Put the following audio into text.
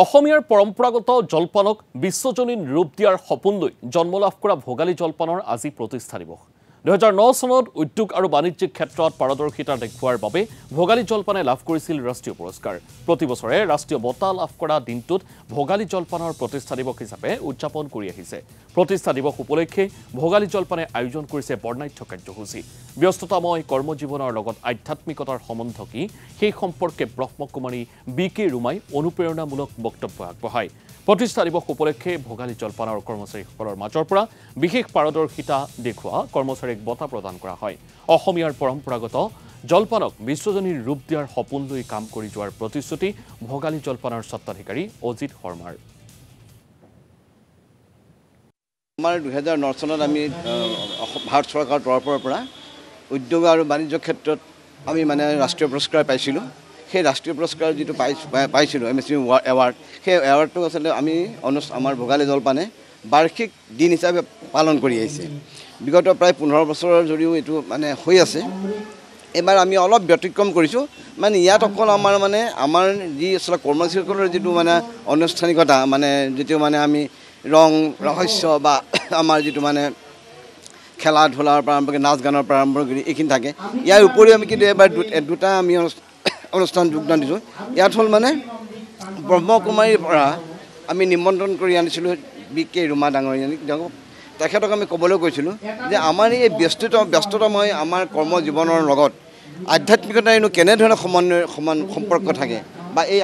অসমীয়াৰ পৰম্পৰাগত জলপানক বিশ্বজনীন ৰূপ দিয়াৰ সপোন লৈ জন্ম লাভ কৰা ভোগালী জলপানৰ আজি প্ৰতিষ্ঠা দিৱস। 2009 চনত উদ্যোগ আৰু বাণিজ্যিক ক্ষেত্ৰত পাৰদৰ্শিতা দেখুৱাৰ বাবে ভোগালী জলপানে লাভ কৰিছিল ৰাষ্ট্ৰীয় পুৰস্কাৰ। প্ৰতি বছৰে ৰাষ্ট্ৰীয় বঁটা লাভ কৰা দিনটোত ভোগালী জলপানৰ প্ৰতিষ্ঠা দিৱস হিচাপে উদযাপন কৰি আহিছে। প্ৰতিষ্ঠা দিৱস উপলক্ষে ভোগালী জলপানে আয়োজন কৰিছে বৰ্ণাঢ্য কাৰ্যসূচী। ব্যস্ততাময় কৰ্মজীৱনৰ লগত আধ্যাত্মিকতাৰ সম্বন্ধ কি সেই সম্পৰ্কে ব্ৰহ্মকুমাৰী বি.কে. ৰুমাই অনুপ্ৰেৰণামূলক বক্তব্য আগবঢ়ায়। প্ৰতিষ্ঠা দিৱস উপলক্ষে ভোগালী জলপানৰ কৰ্মচাৰীসকলৰ মাজৰ পৰা বিশেষ পাৰদৰ্শিতা দেখুওৱা কৰ্মচাৰীক বঁটা প্ৰদান কৰা হয়। অসমীয়াৰ পৰম্পৰাগত জলপানক বিশ্বজনীন ৰূপ দিয়াৰ সপোন লৈ কাম কৰি যোৱাৰ প্ৰতিশ্ৰুতি ভোগালী জলপানৰ স্বত্বাধিকাৰী অজিত শৰ্মাৰ। আমাৰ 2009 চনত আমি ভাৰত চৰকাৰৰ তৰফৰ পৰা উদ্যোগ আৰু বাণিজ্য ক্ষেত্ৰত আমি ৰাষ্ট্ৰীয় পুৰস্কাৰ পাইছিলোঁ। সেই ৰাষ্ট্ৰীয় পুৰস্কাৰ যিটো পাইছিলোঁ MSC এৱাৰ্ড, সেই এৱাৰ্ডটো আচলতে আমি আমাৰ ভোগালী জলপানে বাৰ্ষিক দিন হিচাপে পালন কৰি আহিছে। বিগত প্ৰায় 15 বছৰৰ যদিও এইটো হৈ আছে। এইবাৰ আমি অলপ ব্যতিক্ৰম কৰিছোঁ। ইয়াত অকল আমাৰ যি আচলতে কৰ্মচাৰীসকলৰ যিটো আনুষ্ঠানিকতা যিটো আমি ৰং ৰহস্য বা আমাৰ যিটো খেলা ধূলাৰ পৰা আৰম্ভ কৰি নাচ গানৰ পৰা আৰম্ভ কৰি এইখিনি থাকে। ইয়াৰ উপৰিও আমি কিন্তু এবাৰ দুটা আমি অনুষ্ঠান যোগদান দিছোঁ। ইয়াত হ'ল ব্ৰহ্মকুমাৰীৰ পৰা আমি নিমন্ত্ৰণ কৰি আনিছিলোঁ বি.কে. ৰুমা ডাঙৰীয়ানীক। তেখেতক আমি ক'বলৈ কৈছিলোঁ যে আমাৰ এই ব্যস্ততাময় আমাৰ কৰ্মজীৱনৰ লগত আধ্যাত্মিকতাৰ কেনেধৰণে সম্পৰ্ক থাকে বা এই